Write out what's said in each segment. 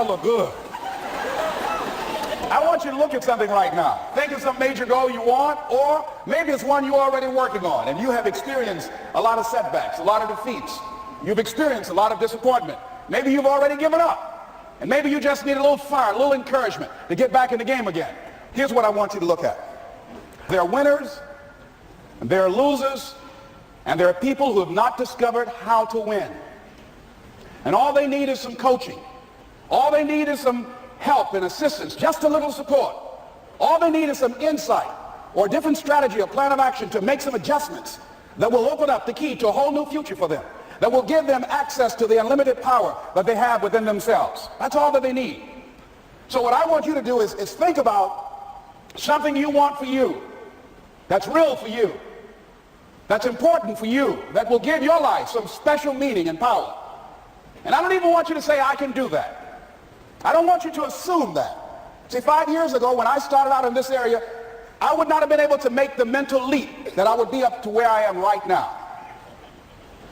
look good. I want you to look at something right now. Think of some major goal you want, or maybe it's one you're already working on and you have experienced a lot of setbacks, a lot of defeats. You've experienced a lot of disappointment. Maybe you've already given up, and maybe you just need a little fire, a little encouragement to get back in the game again. Here's what I want you to look at. There are winners, and there are losers, and there are people who have not discovered how to win. And all they need is some coaching. All they need is some help and assistance, just a little support. All they need is some insight or a different strategy or plan of action to make some adjustments that will open up the key to a whole new future for them, that will give them access to the unlimited power that they have within themselves. That's all that they need. So what I want you to do is think about something you want for you, that's real for you, that's important for you, that will give your life some special meaning and power. And I don't even want you to say, I can do that. I don't want you to assume that. See, 5 years ago when I started out in this area, I would not have been able to make the mental leap that I would be up to where I am right now.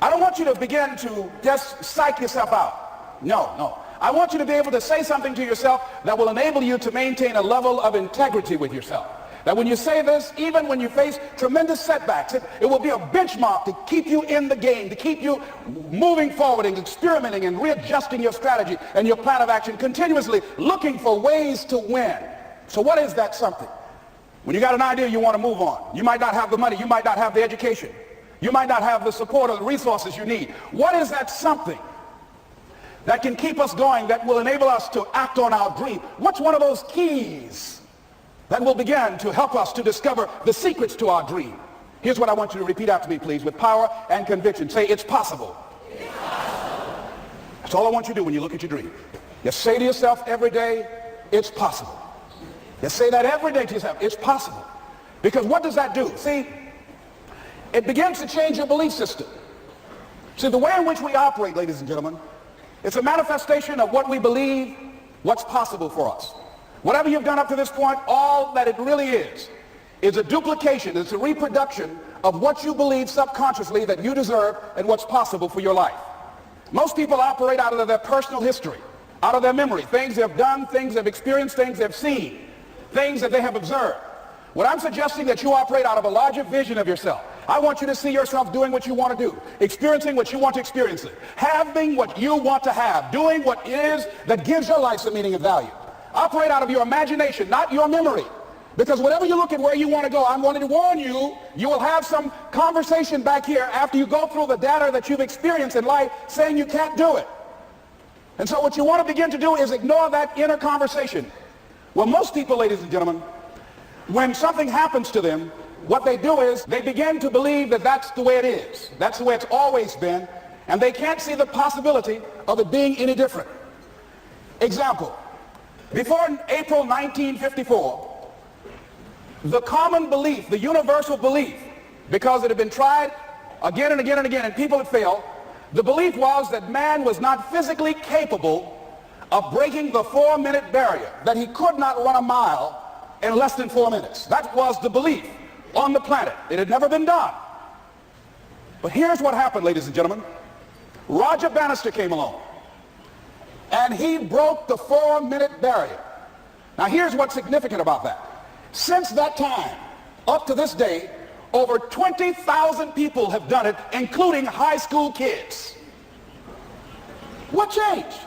I don't want you to begin to just psych yourself out. No. I want you to be able to say something to yourself that will enable you to maintain a level of integrity with yourself. That when you say this, even when you face tremendous setbacks, it will be a benchmark to keep you in the game, to keep you moving forward and experimenting and readjusting your strategy and your plan of action, continuously looking for ways to win. So what is that something? When you got an idea you want to move on, you might not have the money, you might not have the education, you might not have the support or the resources you need. What is that something that can keep us going, that will enable us to act on our dream? What's one of those keys that will begin to help us to discover the secrets to our dream? Here's what I want you to repeat after me, please, with power and conviction. Say, it's possible. It's possible. That's all I want you to do when you look at your dream. Just say to yourself every day, it's possible. Just say that every day to yourself, it's possible. Because what does that do? See, it begins to change your belief system. See, the way in which we operate, ladies and gentlemen, it's a manifestation of what we believe, what's possible for us. Whatever you've done up to this point, all that it really is a duplication, it's a reproduction of what you believe subconsciously that you deserve and what's possible for your life. Most people operate out of their personal history, out of their memory, things they've done, things they've experienced, things they've seen, things that they have observed. What I'm suggesting that you operate out of a larger vision of yourself. I want you to see yourself doing what you want to do, experiencing what you want to experience, having what you want to have, doing what it is that gives your life some meaning and value. Operate out of your imagination, not your memory. Because whatever you look at where you want to go, I'm wanting to warn you, you will have some conversation back here after you go through the data that you've experienced in life saying you can't do it. And so what you want to begin to do is ignore that inner conversation. Well, most people, ladies and gentlemen, when something happens to them, what they do is they begin to believe that that's the way it is. That's the way it's always been. And they can't see the possibility of it being any different. Example. Before April 1954, the common belief, the universal belief, because it had been tried again and again and again and people had failed, the belief was that man was not physically capable of breaking the 4-minute barrier, that he could not run a mile in less than 4 minutes. That was the belief on the planet. It had never been done. But here's what happened, ladies and gentlemen. Roger Bannister came along, and he broke the 4-minute barrier. Now here's what's significant about that. Since that time, up to this day, over 20,000 people have done it, including high school kids. What changed?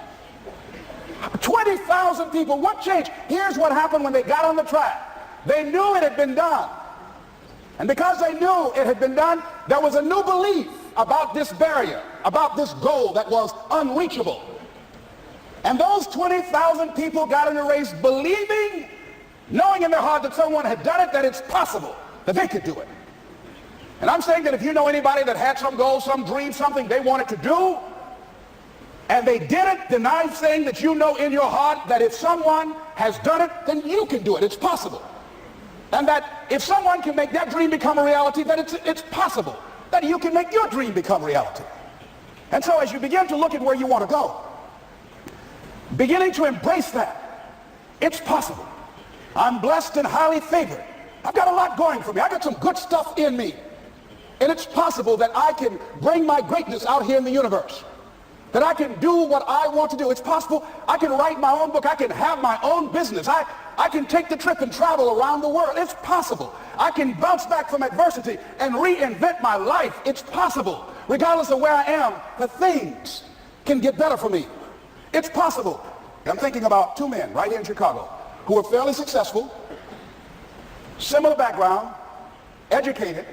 20,000 people, what changed? Here's what happened when they got on the track. They knew it had been done. And because they knew it had been done, there was a new belief about this barrier, about this goal that was unreachable. And those 20,000 people got in the race believing, knowing in their heart that someone had done it, that it's possible, that they could do it. And I'm saying that if you know anybody that had some goal, some dream, something they wanted to do, and they did it, then I'm saying that you know in your heart that if someone has done it, then you can do it. It's possible. And that if someone can make that dream become a reality, then it's possible that you can make your dream become reality. And so as you begin to look at where you want to go, beginning to embrace that, it's possible. I'm blessed and highly favored. I've got a lot going for me. I've got some good stuff in me. And it's possible that I can bring my greatness out here in the universe. that I can do what I want to do. It's possible I can write my own book. I can have my own business. I can take the trip and travel around the world. It's possible. I can bounce back from adversity and reinvent my life. It's possible. Regardless of where I am, the things can get better for me. It's possible. I'm thinking about two men right here in Chicago who were fairly successful, similar background, educated.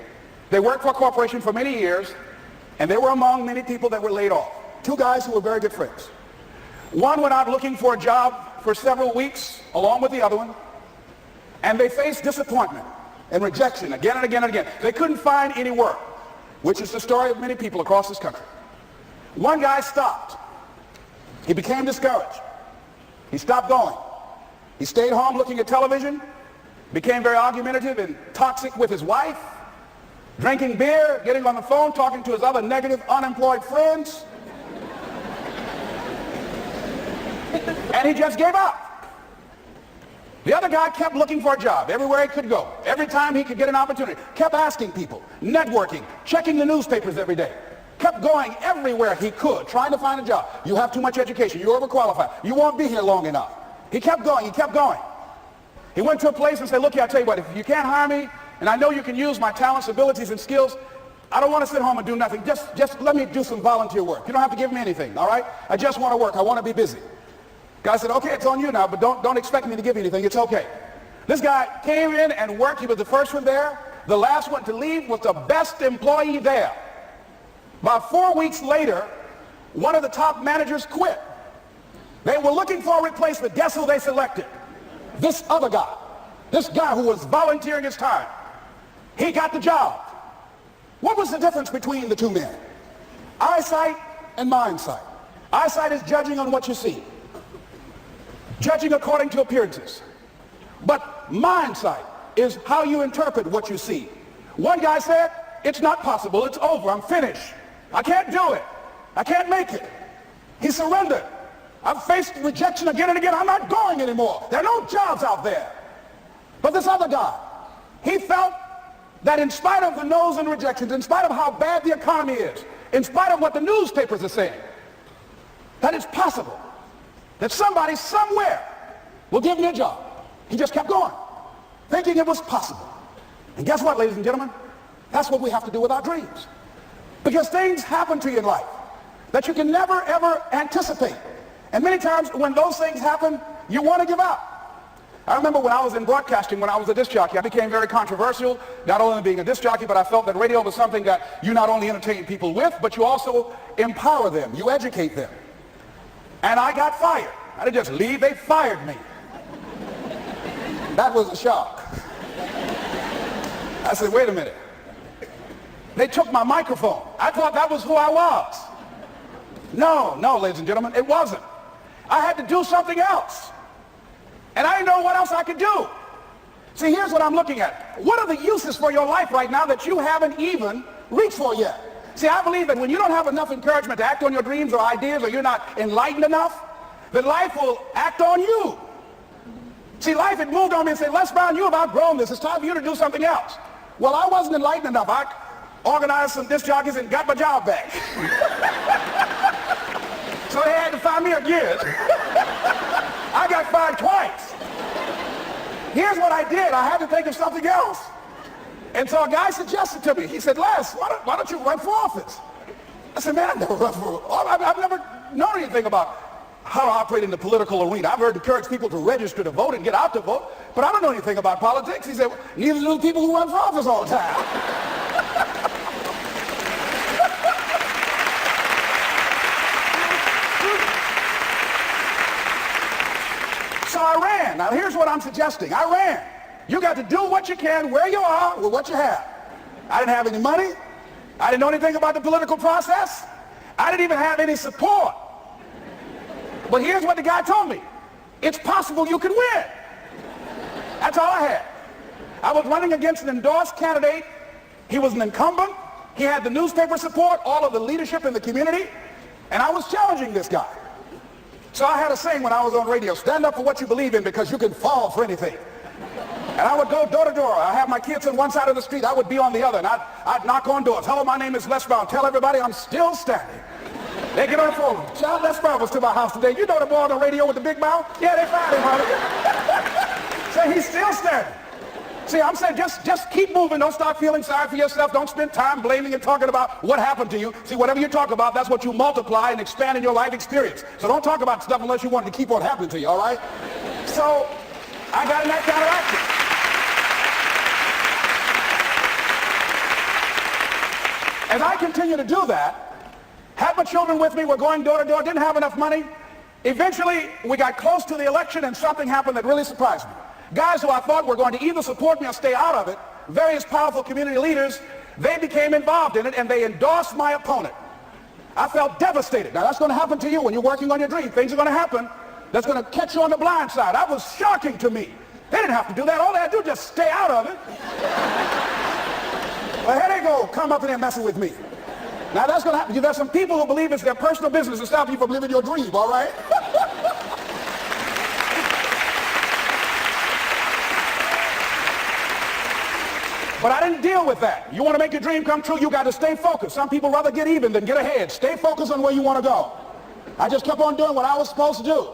They worked for a corporation for many years, and they were among many people that were laid off. Two guys who were very good friends. One went out looking for a job for several weeks along with the other one, and they faced disappointment and rejection again and again and again. They couldn't find any work, which is the story of many people across this country. One guy stopped. He became discouraged. He stopped going. He stayed home looking at television, became very argumentative and toxic with his wife, drinking beer, getting on the phone, talking to his other negative, unemployed friends. And he just gave up. The other guy kept looking for a job everywhere he could go. Every time he could get an opportunity, kept asking people, networking, checking the newspapers every day. Kept going everywhere he could, trying to find a job. You have too much education. You're overqualified. You won't be here long enough. He kept going. He kept going. He went to a place and said, look here, I'll tell you what, if you can't hire me, and I know you can use my talents, abilities, and skills, I don't want to sit home and do nothing. Just let me do some volunteer work. You don't have to give me anything, all right? I just want to work. I want to be busy. Guy said, okay, it's on you now, but don't expect me to give you anything. It's okay. This guy came in and worked. He was the first one there. The last one to leave was the best employee there. About 4 weeks later, one of the top managers quit. They were looking for a replacement. Guess who they selected? This other guy. This guy who was volunteering his time. He got the job. What was the difference between the two men? Eyesight and mindsight. Eyesight is judging on what you see. Judging according to appearances. But mindsight is how you interpret what you see. One guy said, it's not possible. It's over. I'm finished. I can't do it. I can't make it. He surrendered. I've faced rejection again and again. I'm not going anymore. There are no jobs out there. But this other guy, he felt that in spite of the no's and rejections, in spite of how bad the economy is, in spite of what the newspapers are saying, that it's possible that somebody somewhere will give me a job. He just kept going, thinking it was possible. And guess what, ladies and gentlemen? That's what we have to do with our dreams. Because things happen to you in life that you can never, ever anticipate. And many times when those things happen, you want to give up. I remember when I was in broadcasting, when I was a disc jockey, I became very controversial, not only being a disc jockey, but I felt that radio was something that you not only entertain people with, but you also empower them, you educate them. And I got fired. I didn't just leave, they fired me. That was a shock. I said, wait a minute. They took my microphone. I thought that was who I was. No, ladies and gentlemen, it wasn't. I had to do something else. And I didn't know what else I could do. See, here's what I'm looking at. What are the uses for your life right now that you haven't even reached for yet? See, I believe that when you don't have enough encouragement to act on your dreams or ideas, or you're not enlightened enough, that life will act on you. See, life had moved on me and said, Les Brown, you've outgrown this. It's time for you to do something else. Well, I wasn't enlightened enough. I organized some disc jockeys and got my job back. So they had to find me again. I got fired twice. Here's what I did. I had to think of something else. And so a guy suggested to me, he said, Les, why don't you run for office? I said, man, I've never run for office. I've never known anything about how to operate in the political arena. I've heard encourage people to register to vote and get out to vote, but I don't know anything about politics. He said, well, neither do the people who run for office all the time. So I ran. Now here's what I'm suggesting. I ran. You got to do what you can where you are with what you have. I didn't have any money. I didn't know anything about the political process. I didn't even have any support. But here's what the guy told me. It's possible you could win. That's all I had. I was running against an endorsed candidate. He was an incumbent. He had the newspaper support, all of the leadership in the community, and I was challenging this guy. So I had a saying when I was on radio, stand up for what you believe in because you can fall for anything. And I would go door to door. I have my kids on one side of the street. I would be on the other. And I'd knock on doors. Hello, my name is Les Brown. Tell everybody I'm still standing. They get on the phone. Child, Les Brown was to my house today. You know the boy on the radio with the big mouth? Yeah, they found him, honey. Say, he's still standing. See, I'm saying just keep moving. Don't start feeling sorry for yourself. Don't spend time blaming and talking about what happened to you. See, whatever you talk about, that's what you multiply and expand in your life experience. So don't talk about stuff unless you want it to keep on happening to you, all right? So I got in that kind of action. As I continue to do that, had my children with me, we're going door to door, didn't have enough money. Eventually, we got close to the election and something happened that really surprised me. Guys who I thought were going to either support me or stay out of it, various powerful community leaders, they became involved in it and they endorsed my opponent. I felt devastated. Now that's going to happen to you when you're working on your dream. Things are going to happen that's going to catch you on the blind side. That was shocking to me. They didn't have to do that. All they had to do was just stay out of it. Well, here they go, come up in there messing with me. Now that's going to happen. There's some people who believe it's their personal business to stop you from living your dream, all right? But I didn't deal with that. You want to make your dream come true, you got to stay focused. Some people rather get even than get ahead. Stay focused on where you want to go. I just kept on doing what I was supposed to do.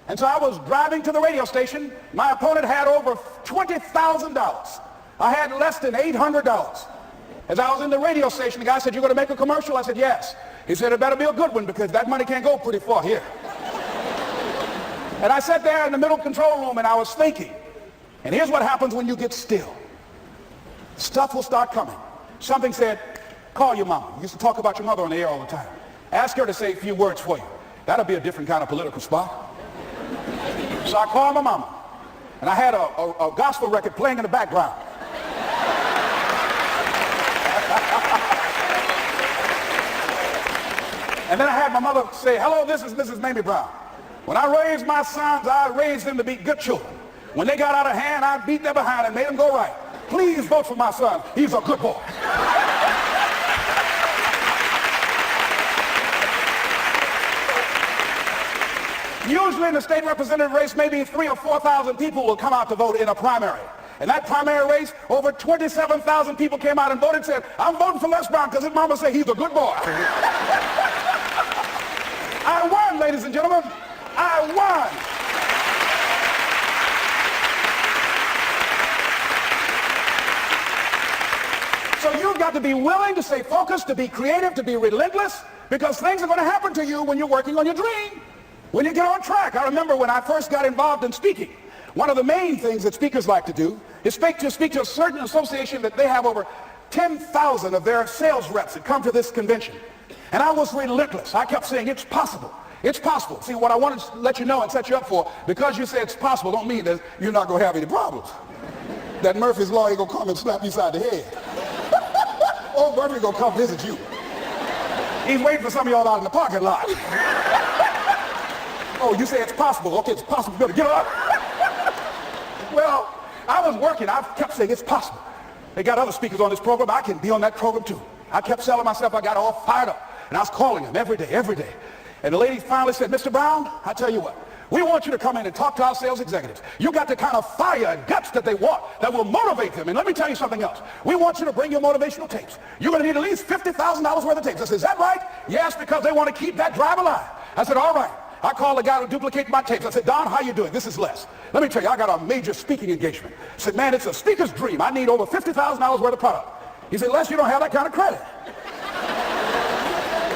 And so I was driving to the radio station. My opponent had over $20,000. I had less than $800. As I was in the radio station, the guy said, "You're going to make a commercial?" I said, "Yes." He said, "It better be a good one because that money can't go pretty far here." And I sat there in the middle control room and I was thinking. And here's what happens when you get still. Stuff will start coming. Something said, "Call your mama." You used to talk about your mother on the air all the time. Ask her to say a few words for you. That'll be a different kind of political spot. So I called my mama. And I had a gospel record playing in the background. And then I had my mother say, "Hello, this is Mrs. Mamie Brown. When I raised my sons, I raised them to be good children. When they got out of hand, I beat them behind and made them go right. Please vote for my son. He's a good boy." Usually in the state representative race, maybe 3,000 or 4,000 people will come out to vote in a primary. In that primary race, over 27,000 people came out and voted and said, "I'm voting for Les Brown because his mama said he's a good boy." I won, ladies and gentlemen. I won. So you've got to be willing to stay focused, to be creative, to be relentless, because things are going to happen to you when you're working on your dream, when you get on track. I remember when I first got involved in speaking, one of the main things that speakers like to do is speak to a certain association that they have over 10,000 of their sales reps that come to this convention. And I was relentless. I kept saying, "It's possible. It's possible." See, what I wanted to let you know and set you up for, because you say it's possible don't mean that you're not going to have any problems. That Murphy's Law ain't going to come and slap you side the head. Old Murphy going to come visit you. He's waiting for some of y'all out in the parking lot. "Oh, you say it's possible. Okay, it's possible. You better get up." Well, I was working. I kept saying, "It's possible." They got other speakers on this program. I can be on that program too. I kept selling myself. I got all fired up. And I was calling them every day, every day. And the lady finally said, "Mr. Brown, I tell you what, we want you to come in and talk to our sales executives. You got the kind of fire and guts that they want that will motivate them. And let me tell you something else. We want you to bring your motivational tapes. You're going to need at least $50,000 worth of tapes." I said, "Is that right?" "Yes, because they want to keep that drive alive." I said, "All right." I called the guy who duplicated my tapes. I said, "Don, how you doing? This is Les. Let me tell you, I got a major speaking engagement." I said, "Man, it's a speaker's dream. I need over $50,000 worth of product." He said, "Les, you don't have that kind of credit."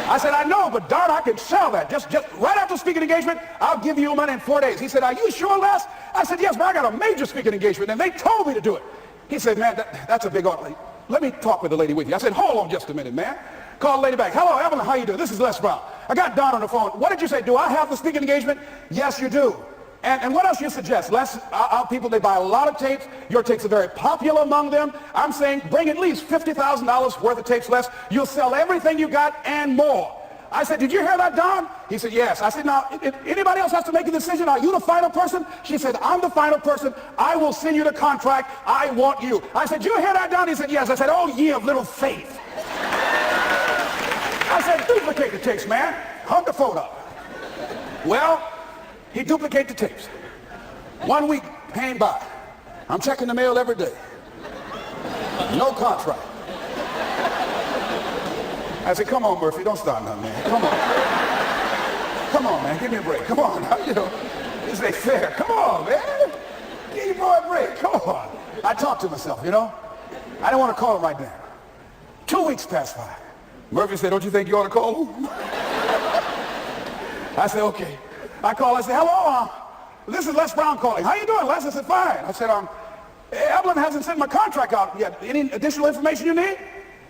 I said, "I know, but Don, I can sell that. Just right after speaking engagement, I'll give you money in 4 days." He said, "Are you sure, Les?" I said, "Yes, but I got a major speaking engagement, and they told me to do it." He said, "Man, that's a big offer. Let me talk with the lady with you." I said, "Hold on just a minute, man." Call the lady back. "Hello, Evelyn, how you doing? This is Les Brown. I got Don on the phone. What did you say? Do I have the speaking engagement?" "Yes, you do." And what else you suggest? Les, our people, they buy a lot of tapes. Your tapes are very popular among them. I'm saying bring at least $50,000 worth of tapes, Les. You'll sell everything you got and more. I said, "Did you hear that, Don?" He said, "Yes." I said, "Now, if anybody else has to make a decision, are you the final person?" She said, "I'm the final person. I will send you the contract. I want you." I said, "Did you hear that, Don?" He said, "Yes." I said, "Oh, ye of little faith." I said, "Duplicate the tapes, man. Hung the phone up." Well, he duplicated the tapes. 1 week came by. I'm checking the mail every day. No contract. I said, "Come on, Murphy, don't start nothing, man. Come on." Come on, man, give me a break. Come on. You know, this ain't fair. Come on, man. Give your boy a break. Come on. I talked to myself, you know. I didn't want to call him right now. 2 weeks passed by. Murphy said, don't you think you ought to call him? I said, okay. I called. I said, hello, this is Les Brown calling. How you doing, Les? I said, fine. I said, Evelyn hasn't sent my contract out yet. Any additional information you need?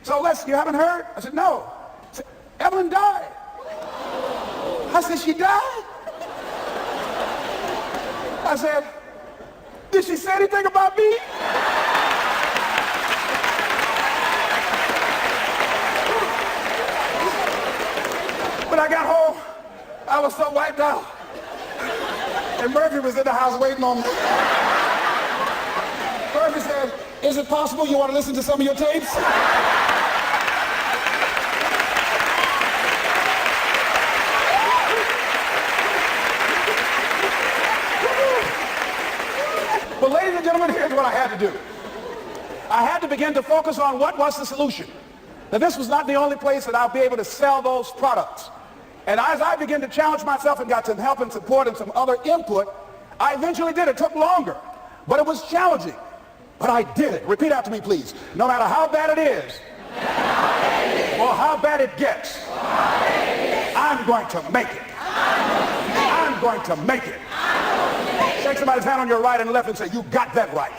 So, Les, you haven't heard? I said, no. I said, Evelyn died. I said, she died? I said, did she say anything about me? When I got home, I was so wiped out. And Murphy was in the house waiting on me. Murphy said, is it possible you want to listen to some of your tapes? But ladies and gentlemen, here's what I had to do. I had to begin to focus on what was the solution. That this was not the only place that I'll be able to sell those products. And as I began to challenge myself and got some help and support and some other input, I eventually did. It took longer, but it was challenging. But I did it. Repeat after me, please. No matter how bad it is, or how bad it gets, I'm going to make it. I'm going to make it. Shake somebody's hand on your right and left and say, you got that right.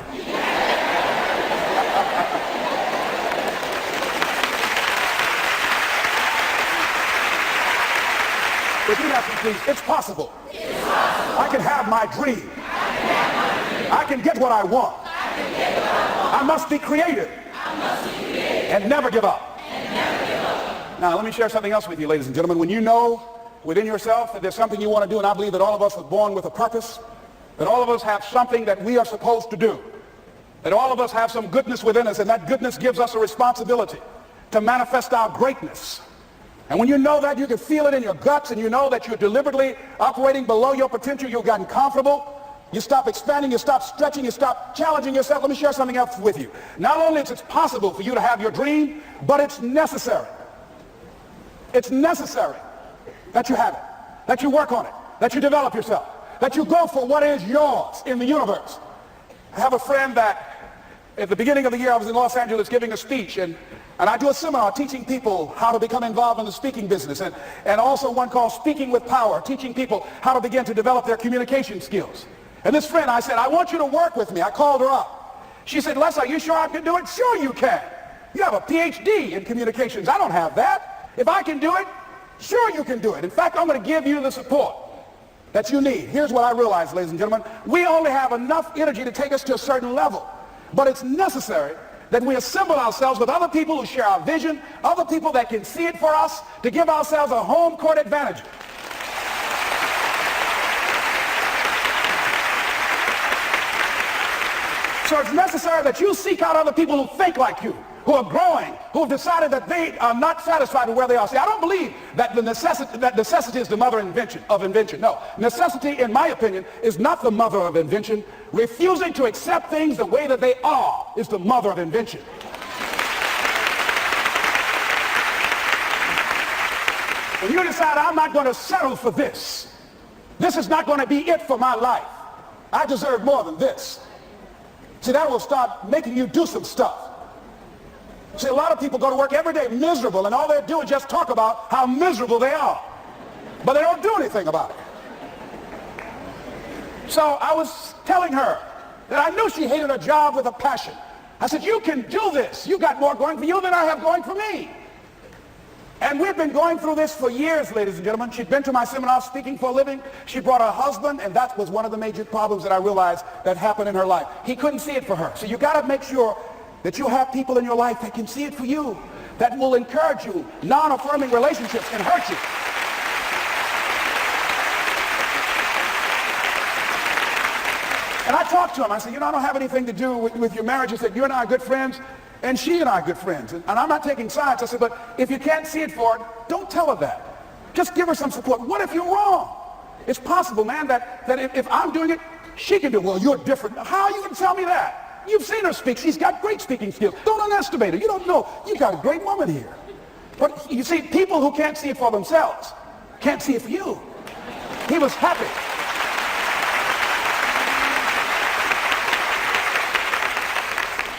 Repeat after me, please. It's possible. I can have my dream. I can get what I want. I must be creative and never give up. Now, let me share something else with you, ladies and gentlemen. When you know within yourself that there's something you want to do, and I believe that all of us are born with a purpose, that all of us have something that we are supposed to do, that all of us have some goodness within us, and that goodness gives us a responsibility to manifest our greatness. And when you know that, you can feel it in your guts, and you know that you're deliberately operating below your potential, you've gotten comfortable, you stop expanding, you stop stretching, you stop challenging yourself. Let me share something else with you. Not only is it possible for you to have your dream, but it's necessary. It's necessary that you have it, that you work on it, that you develop yourself, that you go for what is yours in the universe. I have a friend that at the beginning of the year I was in Los Angeles giving a speech, and I do a seminar teaching people how to become involved in the speaking business, and also one called Speaking with Power, teaching people how to begin to develop their communication skills. And this friend, I said, I want you to work with me. I called her up. She said, Les, are you sure I can do it? Sure you can. You have a PhD in communications. I don't have that. If I can do it, sure you can do it. In fact, I'm going to give you the support that you need. Here's what I realized, ladies and gentlemen. We only have enough energy to take us to a certain level, but it's necessary that we assemble ourselves with other people who share our vision, other people that can see it for us, to give ourselves a home court advantage. So it's necessary that you seek out other people who think like you, who are growing, who have decided that they are not satisfied with where they are. See, I don't believe that necessity is the mother of invention. No, necessity, in my opinion, is not the mother of invention. Refusing to accept things the way that they are is the mother of invention. When you decide, I'm not going to settle for this, this is not going to be it for my life, I deserve more than this. See, that will start making you do some stuff. See, a lot of people go to work every day miserable, and all they do is just talk about how miserable they are. But they don't do anything about it. So I was telling her that I knew she hated her job with a passion. I said, you can do this. You got more going for you than I have going for me. And we've been going through this for years, ladies and gentlemen. She'd been to my seminar speaking for a living. She brought her husband, and that was one of the major problems that I realized that happened in her life. He couldn't see it for her. So you got to make sure that you have people in your life that can see it for you, that will encourage you. Non-affirming relationships can hurt you. And I talked to him. I said, you know, I don't have anything to do with your marriage. He said, you and I are good friends. And she and I are good friends. And I'm not taking sides. I said, but if you can't see it for her, don't tell her that. Just give her some support. What if you're wrong? It's possible, man, that if I'm doing it, she can do it. Well, you're different. How are you going to tell me that? You've seen her speak. She's got great speaking skills. Don't underestimate her. You don't know. You've got a great woman here. But you see, people who can't see it for themselves can't see it for you. He was happy.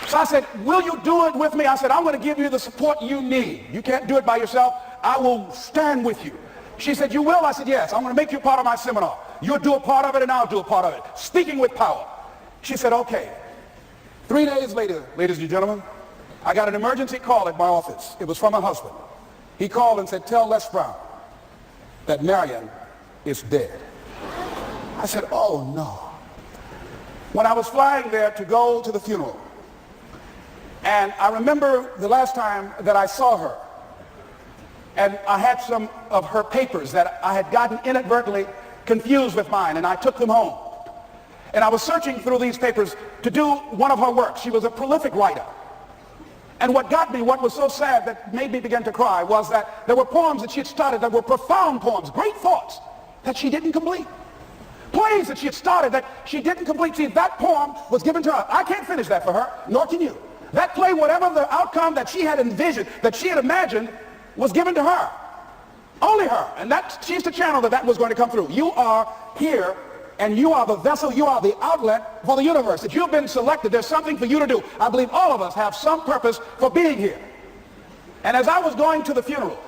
So I said, will you do it with me? I said, I'm going to give you the support you need. You can't do it by yourself. I will stand with you. She said, you will? I said, yes. I'm going to make you part of my seminar. You'll do a part of it and I'll do a part of it. Speaking with power. She said, okay. 3 days later, ladies and gentlemen, I got an emergency call at my office. It was from my husband. He called and said, tell Les Brown that Marion is dead. I said, oh no. When I was flying there to go to the funeral, and I remember the last time that I saw her, and I had some of her papers that I had gotten inadvertently confused with mine, and I took them home. And I was searching through these papers to do one of her works. She was a prolific writer. And what got me, what was so sad that made me begin to cry, was that there were poems that she had started that were profound poems, great thoughts that she didn't complete. Plays that she had started that she didn't complete. See, that poem was given to her. I can't finish that for her, nor can you. That play, whatever the outcome that she had envisioned, that she had imagined, was given to her. Only her. And she's the channel that was going to come through. You are here, and you are the vessel, you are the outlet for the universe. If you've been selected, there's something for you to do. I believe all of us have some purpose for being here. And as I was going to the funeral,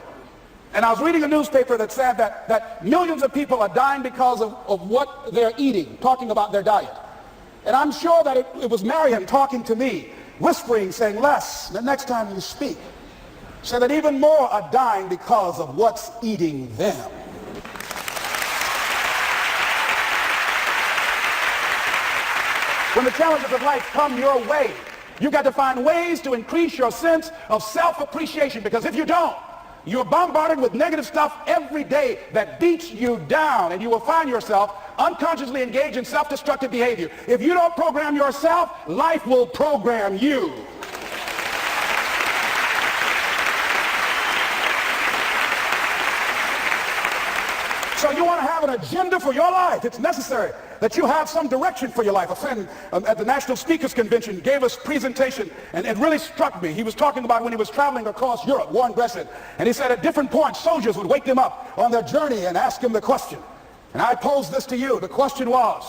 and I was reading a newspaper that said that millions of people are dying because of what they're eating, talking about their diet. And I'm sure that it was Marion talking to me, whispering, saying, Les, the next time you speak, say that even more are dying because of what's eating them. When the challenges of life come your way, you've got to find ways to increase your sense of self-appreciation, because if you don't, you're bombarded with negative stuff every day that beats you down, and you will find yourself unconsciously engaged in self-destructive behavior. If you don't program yourself, life will program you. So you want to have an agenda for your life. It's necessary that you have some direction for your life. A friend at the National Speakers Convention gave us a presentation, and it really struck me. He was talking about when he was traveling across Europe, Warren Gressett, and he said at different points, soldiers would wake them up on their journey and ask him the question. And I posed this to you. The question was,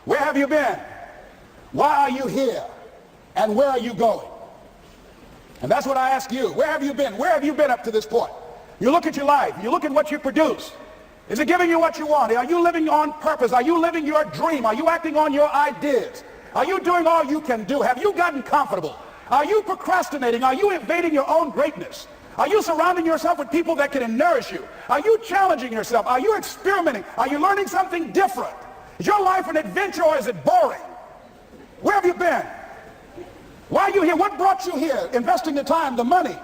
where have you been? Why are you here? And where are you going? And that's what I ask you. Where have you been? Where have you been up to this point? You look at your life. You look at what you produce. Is it giving you what you want? Are you living on purpose? Are you living your dream? Are you acting on your ideas? Are you doing all you can do? Have you gotten comfortable? Are you procrastinating? Are you invading your own greatness? Are you surrounding yourself with people that can nourish you? Are you challenging yourself? Are you experimenting? Are you learning something different? Is your life an adventure, or is it boring? Where have you been? Why are you here? What brought you here? Investing the time, the money.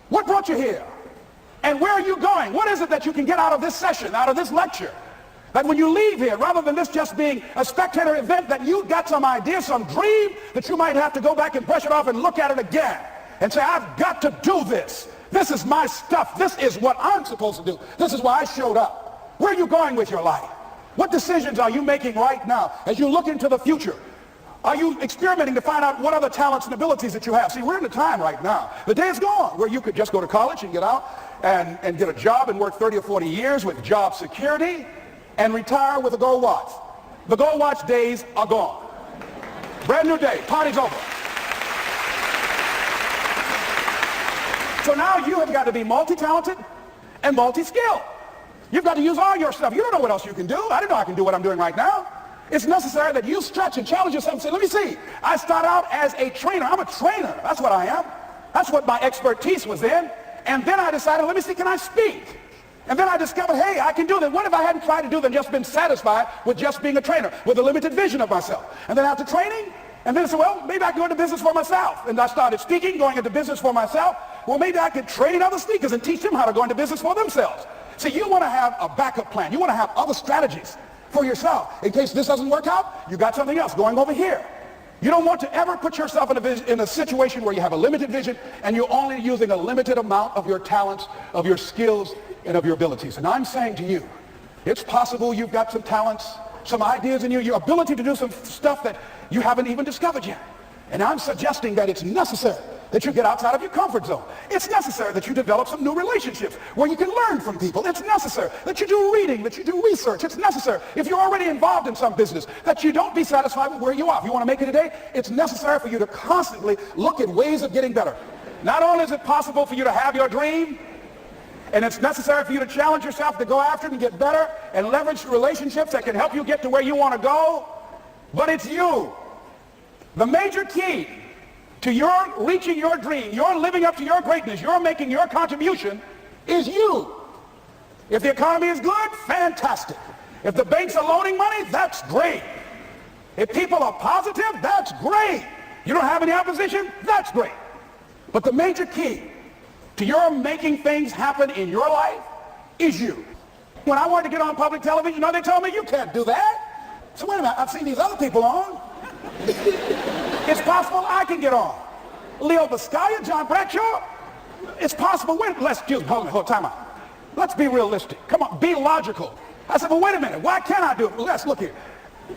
What brought you here? And where are you going? What is it that you can get out of this session, out of this lecture? That when you leave here, rather than this just being a spectator event, that you got some idea, some dream, that you might have to go back and brush it off and look at it again and say, I've got to do this. This is my stuff. This is what I'm supposed to do. This is why I showed up. Where are you going with your life? What decisions are you making right now as you look into the future? Are you experimenting to find out what other talents and abilities that you have? See, we're in a time right now. The day is gone where you could just go to college and get out and get a job and work 30 or 40 years with job security and retire with a gold watch. The gold watch days are gone. Brand new day. Party's over. So now you have got to be multi-talented and multi-skilled. You've got to use all your stuff. You don't know what else you can do. I don't know I can do what I'm doing right now. It's necessary that you stretch and challenge yourself and say, let me see. I start out as a trainer. I'm a trainer. That's what I am. That's what my expertise was in. And then I decided, let me see, can I speak? And then I discovered, hey, I can do that. What if I hadn't tried to do than just been satisfied with just being a trainer, with a limited vision of myself? And then after training, and then I said, well, maybe I can go into business for myself. And I started speaking, going into business for myself. Well, maybe I could train other speakers and teach them how to go into business for themselves. See, you want to have a backup plan. You want to have other strategies for yourself. In case this doesn't work out, you got something else going over here. You don't want to ever put yourself in a situation where you have a limited vision and you're only using a limited amount of your talents, of your skills, and of your abilities. And I'm saying to you, it's possible you've got some talents, some ideas in you, your ability to do some stuff that you haven't even discovered yet. And I'm suggesting that it's necessary that you get outside of your comfort zone. It's necessary that you develop some new relationships where you can learn from people. It's necessary that you do reading, that you do research. It's necessary, if you're already involved in some business, that you don't be satisfied with where you are. If you want to make it today, it's necessary for you to constantly look at ways of getting better. Not only is it possible for you to have your dream, and it's necessary for you to challenge yourself to go after it and get better and leverage relationships that can help you get to where you want to go, but it's you. The major key to your reaching your dream, your living up to your greatness, your making your contribution is you. If the economy is good, fantastic. If the banks are loaning money, that's great. If people are positive, that's great. You don't have any opposition, that's great. But the major key to your making things happen in your life is you. When I wanted to get on public television, you know, they told me, you can't do that. So wait a minute, I've seen these other people on. It's possible I can get on. Leo Biscaya, John Bradshaw. It's possible. Hold on, time out. Let's be realistic. Come on, be logical. I said, well, wait a minute. Why can't I do it? Well, let's look here.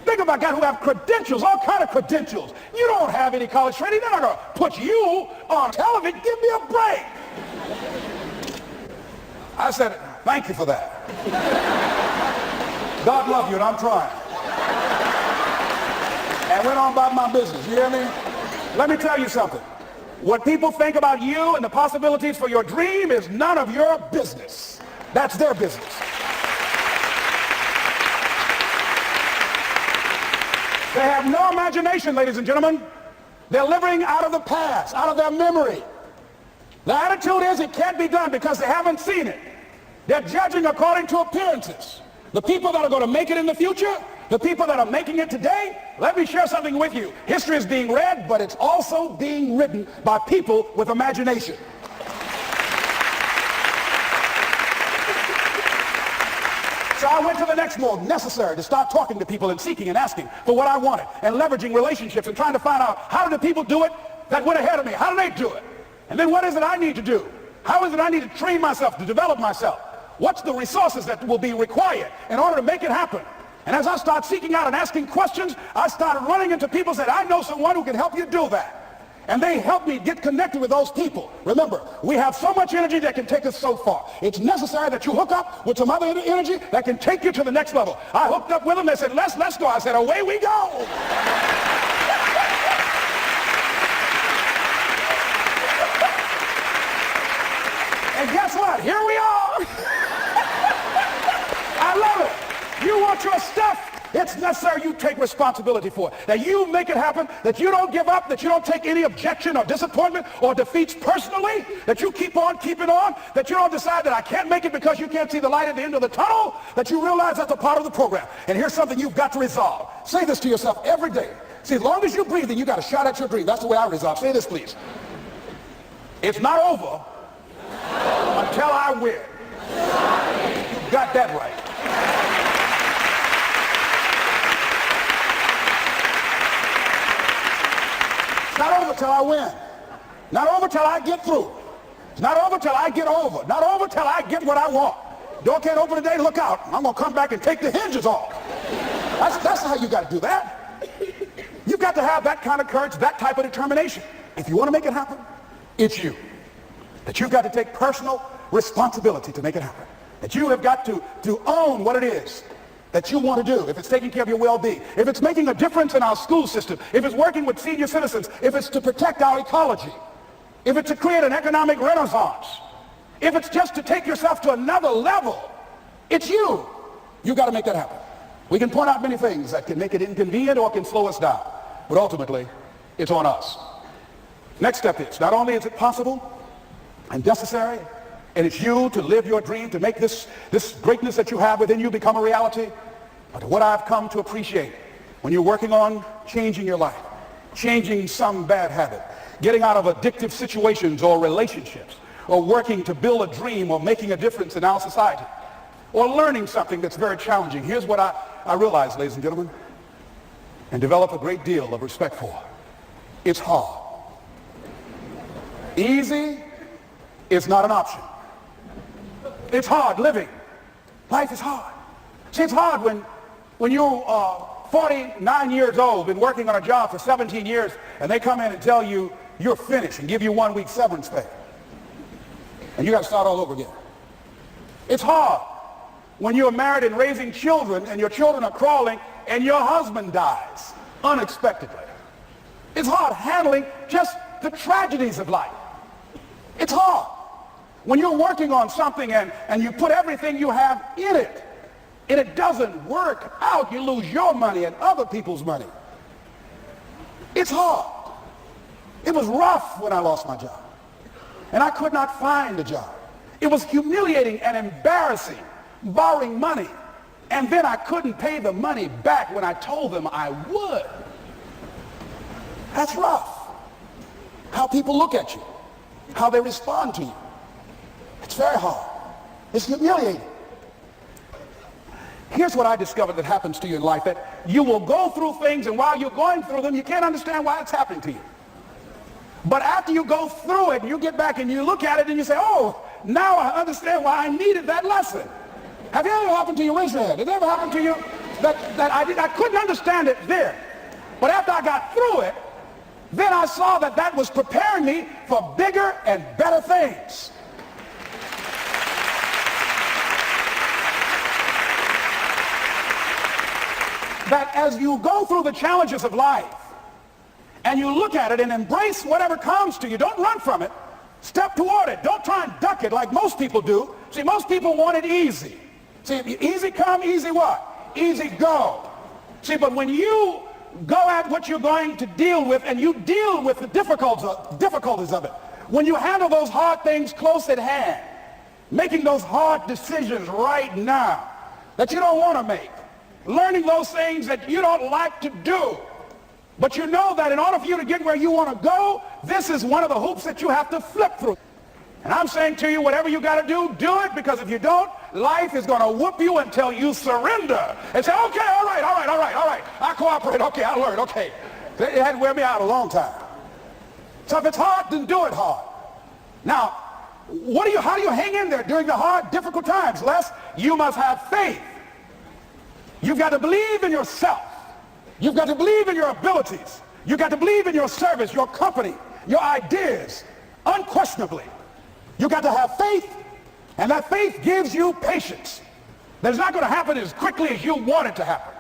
Think about guys who have credentials, all kind of credentials. You don't have any college training. They're not going to put you on television. Give me a break. I said, thank you for that. God love you, and I'm trying. And went on about my business. You hear me? Let me tell you something. What people think about you and the possibilities for your dream is none of your business. That's their business. They have no imagination, ladies and gentlemen. They're living out of the past, out of their memory. The attitude is it can't be done because they haven't seen it. They're judging according to appearances. The people that are going to make it in the future, the people that are making it today, let me share something with you. History is being read, but it's also being written by people with imagination. So I went to the next mode, necessary to start talking to people and seeking and asking for what I wanted and leveraging relationships and trying to find out how do the people do it that went ahead of me? How do they do it? And then what is it I need to do? How is it I need to train myself, to develop myself? What's the resources that will be required in order to make it happen? And as I start seeking out and asking questions, I started running into people that I know someone who can help you do that. And they helped me get connected with those people. Remember, we have so much energy that can take us so far. It's necessary that you hook up with some other energy that can take you to the next level. I hooked up with them. They said, let's go. I said, away we go. And guess what? Here we are. I love it. You want your stuff? It's necessary you take responsibility for it. That you make it happen, that you don't give up, that you don't take any objection or disappointment or defeats personally, that you keep on keeping on, that you don't decide that I can't make it because you can't see the light at the end of the tunnel, that you realize that's a part of the program. And here's something you've got to resolve. Say this to yourself every day. See, as long as you're breathing, you got a shot at your dream. That's the way I resolve. Say this, please. It's not over until I win. You got that right. It's not over till I win. Not over till I get through. It's not over till I get over. Not over till I get what I want. Door can't open today, look out. I'm going to come back and take the hinges off. That's how you got to do that. You've got to have that kind of courage, that type of determination. If you want to make it happen, it's you. That you've got to take personal responsibility to make it happen. That you have got to own what it is that you want to do. If it's taking care of your well-being, if it's making a difference in our school system, if it's working with senior citizens, if it's to protect our ecology, if it's to create an economic renaissance, if it's just to take yourself to another level, it's you. You got to make that happen. We can point out many things that can make it inconvenient or can slow us down, but ultimately, it's on us. Next step is, not only is it possible and necessary, and it's you to live your dream, to make this greatness that you have within you become a reality. But what I've come to appreciate when you're working on changing your life, changing some bad habit, getting out of addictive situations or relationships, or working to build a dream or making a difference in our society, or learning something that's very challenging. Here's what I realize, ladies and gentlemen, and develop a great deal of respect for. It's hard. Easy is not an option. It's hard living. Life is hard. See, it's hard when you're 49 years old, been working on a job for 17 years, and they come in and tell you you're finished and give you 1 week severance pay. And you got to start all over again. It's hard when you're married and raising children and your children are crawling and your husband dies unexpectedly. It's hard handling just the tragedies of life. It's hard when you're working on something and you put everything you have in it and it doesn't work out. You lose your money and other people's money. It's hard. It was rough when I lost my job and I could not find a job. It was humiliating and embarrassing, borrowing money, and then I couldn't pay the money back when I told them I would. That's rough. How people look at you, how they respond to you. It's very hard. It's humiliating. Here's what I discovered that happens to you in life, that you will go through things, and while you're going through them, you can't understand why it's happening to you. But after you go through it, and you get back and you look at it and you say, oh, now I understand why I needed that lesson. Have you ever happened to you? Raise your hand. Did it ever happen to you that I couldn't understand it then? But after I got through it, then I saw that that was preparing me for bigger and better things. That as you go through the challenges of life and you look at it and embrace whatever comes to you, don't run from it. Step toward it. Don't try and duck it like most people do. See, most people want it easy. See, easy come, easy what? Easy go. See, but when you go at what you're going to deal with and you deal with the difficulties of it, when you handle those hard things close at hand, making those hard decisions right now that you don't want to make, learning those things that you don't like to do, but you know that in order for you to get where you want to go, this is one of the hoops that you have to flip through. And I'm saying to you, whatever you got to do it, because if you don't, life is going to whoop you until you surrender and say, okay, all right, I cooperate, okay, I learned, okay. It had to wear me out a long time. So if it's hard, then do it hard. Now, how do you hang in there during the hard, difficult times? Les, you must have faith. You've got to believe in yourself. You've got to believe in your abilities. You've got to believe in your service, your company, your ideas, unquestionably. You've got to have faith, and that faith gives you patience. That's not going to happen as quickly as you want it to happen.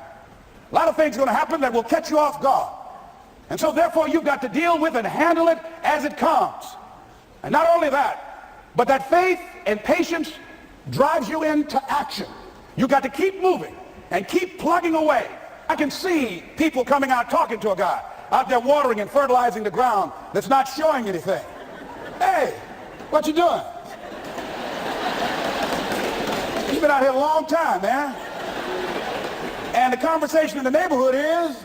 A lot of things are going to happen that will catch you off guard. And so therefore you've got to deal with and handle it as it comes. And not only that, but that faith and patience drives you into action. You've got to keep moving and keep plugging away. I can see people coming out talking to a guy out there watering and fertilizing the ground that's not showing anything. Hey, what you doing? You've been out here a long time, man. And the conversation in the neighborhood is,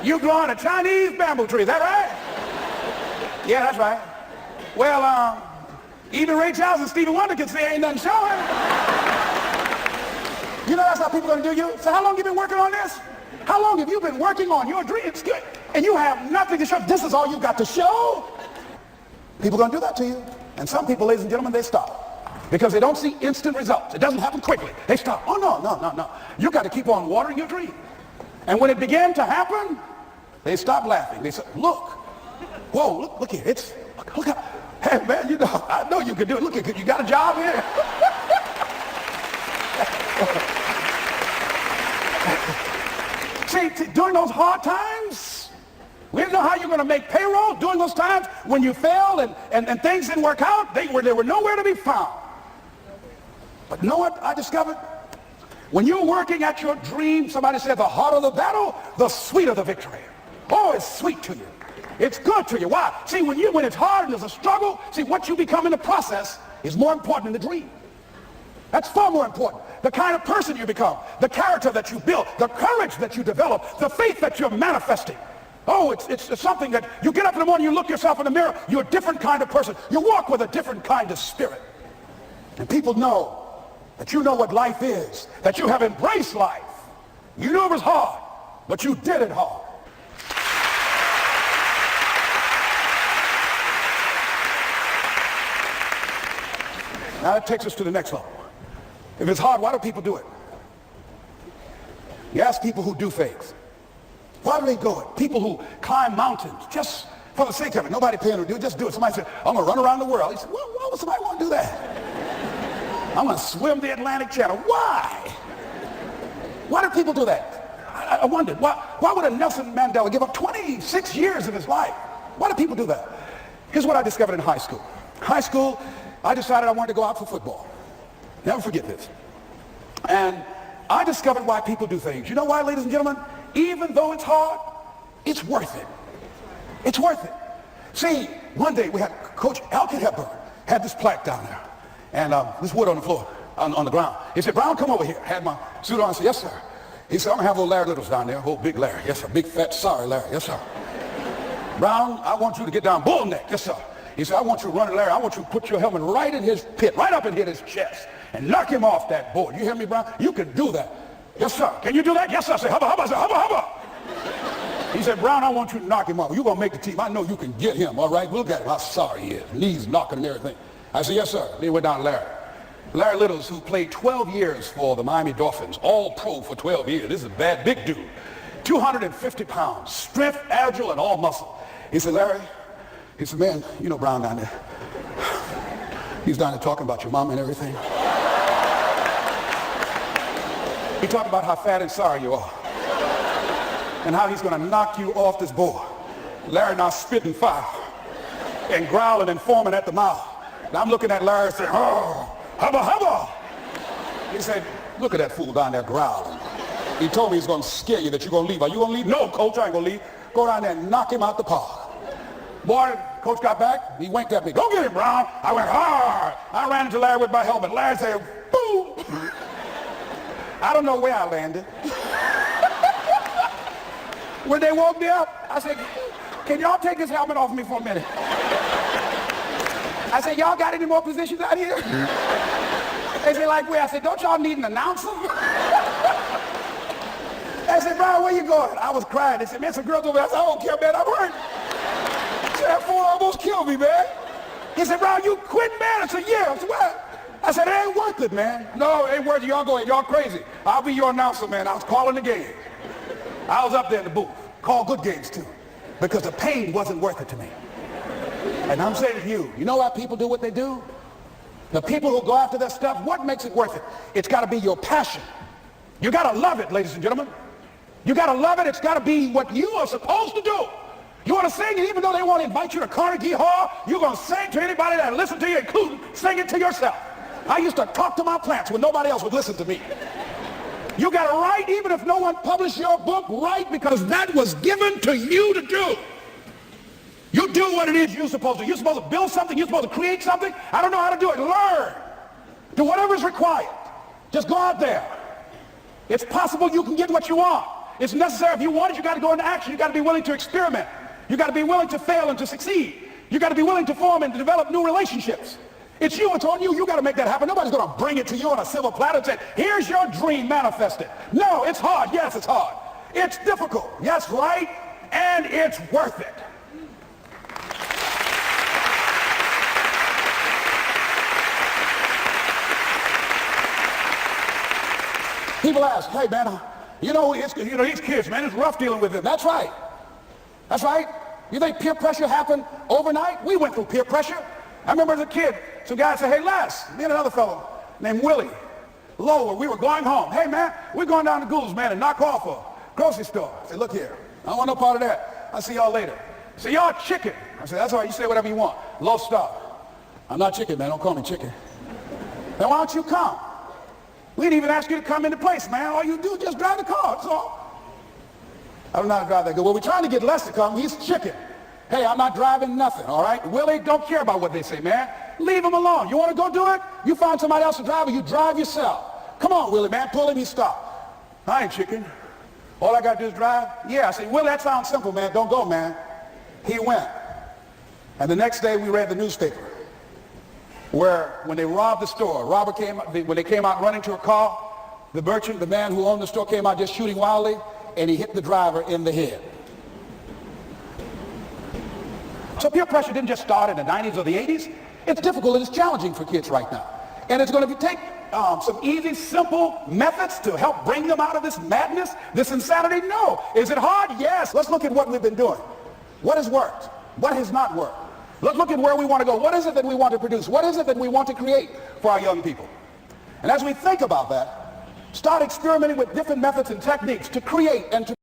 you growing a Chinese bamboo tree, is that right? Yeah, that's right. Well, even Ray Charles and Stevie Wonder can say ain't nothing showing. You know that's how people are going to do you? So how long have you been working on this? How long have you been working on your dreams? And you have nothing to show. This is all you got to show? People are going to do that to you. And some people, ladies and gentlemen, they stop. Because they don't see instant results. It doesn't happen quickly. They stop. Oh, no. You got to keep on watering your dream. And when it began to happen, they stopped laughing. They said, look. Whoa, look here. Look how, hey, man, you know, I know you can do it. Look, you got a job here? See, during those hard times, we didn't know how you're going to make payroll. During those times when you failed and things didn't work out, they were nowhere to be found. But you know what I discovered? When you're working at your dream, somebody said the harder the battle, the sweeter the victory. Oh, it's sweet to you. It's good to you. Why? See, when it's hard and there's a struggle, see, what you become in the process is more important than the dream. That's far more important. The kind of person you become, the character that you build, the courage that you develop, the faith that you're manifesting. Oh, it's something that you get up in the morning, you look yourself in the mirror, you're a different kind of person. You walk with a different kind of spirit. And people know that you know what life is, that you have embraced life. You knew it was hard, but you did it hard. Now that takes us to the next level. If it's hard, why do people do it? You ask people who do things. Why do they go it? People who climb mountains just for the sake of it. Nobody paying him to do it. Just do it. Somebody said, I'm going to run around the world. He said, well, why would somebody want to do that? I'm going to swim the Atlantic Channel. Why? Why do people do that? I wondered, why would a Nelson Mandela give up 26 years of his life? Why do people do that? Here's what I discovered in high school. High school, I decided I wanted to go out for football. Never forget this. And I discovered why people do things. You know why, ladies and gentlemen? Even though it's hard, it's worth it. It's worth it. See, one day we had Coach Alkin Hepburn had this plaque down there. And this wood on the floor, on the ground. He said, Brown, come over here. I had my suit on. I said, yes, sir. He said, I'm going to have old Larry Littles down there. Old big Larry. Yes, sir. Big, fat, sorry Larry. Yes, sir. Brown, I want you to get down bull neck. Yes, sir. He said, I want you to run to Larry. I want you to put your helmet right in his pit, right up and hit his chest, and knock him off that board. You hear me, Brown? You can do that. Yes, sir. Can you do that? Yes, sir. I said, hubba, hubba. I said, hubba, hubba. He said, Brown, I want you to knock him off. You're going to make the team. I know you can get him, all right? Look at him. How sorry he is. Knees knocking and everything. I said, yes, sir. Then he went down to Larry. Larry Littles, who played 12 years for the Miami Dolphins, all pro for 12 years. This is a bad, big dude. 250 pounds, strength, agile, and all muscle. He said, Larry, he said, man, you know Brown down there. He's down there talking about your mom and everything. He talked about how fat and sorry you are. And how he's going to knock you off this board. Larry now spitting fire and growling and foaming at the mouth. And I'm looking at Larry saying, oh, hubba, hubba. He said, look at that fool down there growling. He told me he's going to scare you, that you're going to leave. Are you going to leave? No, coach, I ain't going to leave. Go down there and knock him out the park. Boy, coach got back. He winked at me. Go get him, Brown. I went hard. I ran into Larry with my helmet. Larry said, boom. I don't know where I landed. When they woke me up, I said, can y'all take this helmet off me for a minute? I said, y'all got any more positions out here? They said, like where? I said, don't y'all need an announcer? I said, Brian, where you going? I was crying. They said, man, some girls over there. I said, I don't care, man, I'm hurt. I said, that fool almost killed me, man. He said, Brian, you quit, man? I said, yeah. I said, what? I said, it ain't worth it, man. No, it ain't worth it. Y'all go ahead. Y'all crazy. I'll be your announcer, man. I was calling the game. I was up there in the booth. Called good games, too. Because the pain wasn't worth it to me. And I'm saying to you, you know why people do what they do? The people who go after that stuff, what makes it worth it? It's got to be your passion. You got to love it, ladies and gentlemen. You got to love it. It's got to be what you are supposed to do. You want to sing, and even though they want to invite you to Carnegie Hall, you're going to sing to anybody that listen to you, including sing it to yourself. I used to talk to my plants when nobody else would listen to me. You got to write, even if no one published your book, write, because that was given to you to do. You do what it is you're supposed to. You're supposed to build something. You're supposed to create something. I don't know how to do it. Learn. Do whatever is required. Just go out there. It's possible you can get what you want. It's necessary. If you want it, you got to go into action. You got to be willing to experiment. You got to be willing to fail and to succeed. You got to be willing to form and to develop new relationships. It's you. It's on you. You got to make that happen. Nobody's going to bring it to you on a silver platter and say, here's your dream, manifest it. No, it's hard. Yes, it's hard. It's difficult. Yes, right. And it's worth it. People ask, hey, man, these kids, man, it's rough dealing with them. That's right. That's right. You think peer pressure happened overnight? We went through peer pressure. I remember as a kid, some guy said, hey, Les, me and another fellow named Willie Lower, we were going home. Hey, man, we're going down to Gould's, man, and knock off a grocery store. I said, look here, I don't want no part of that. I'll see y'all later. I said, y'all chicken. I said, that's all right, you say whatever you want. Low stop. I'm not chicken, man, don't call me chicken. Then why don't you come? We didn't even ask you to come into place, man. All you do is just drive the car, that's all. I don't know how to drive that good. Well, we're trying to get Les to come. He's chicken. Hey, I'm not driving nothing, all right? Willie, don't care about what they say, man. Leave him alone. You want to go do it? You find somebody else to drive, or you drive yourself. Come on, Willie, man. Pull him, you stop. I ain't chicken. All I got to do is drive? Yeah. I said, Willie, that sounds simple, man. Don't go, man. He went. And the next day, we read the newspaper where when they robbed the store, when they came out running to a car, the merchant, the man who owned the store, came out just shooting wildly, and he hit the driver in the head. So peer pressure didn't just start in the 90s or the 80s. It's difficult and it's challenging for kids right now. And it's going to take some easy, simple methods to help bring them out of this madness, this insanity. No. Is it hard? Yes. Let's look at what we've been doing. What has worked? What has not worked? Look at where we want to go. What is it that we want to produce? What is it that we want to create for our young people? And as we think about that, start experimenting with different methods and techniques to create and to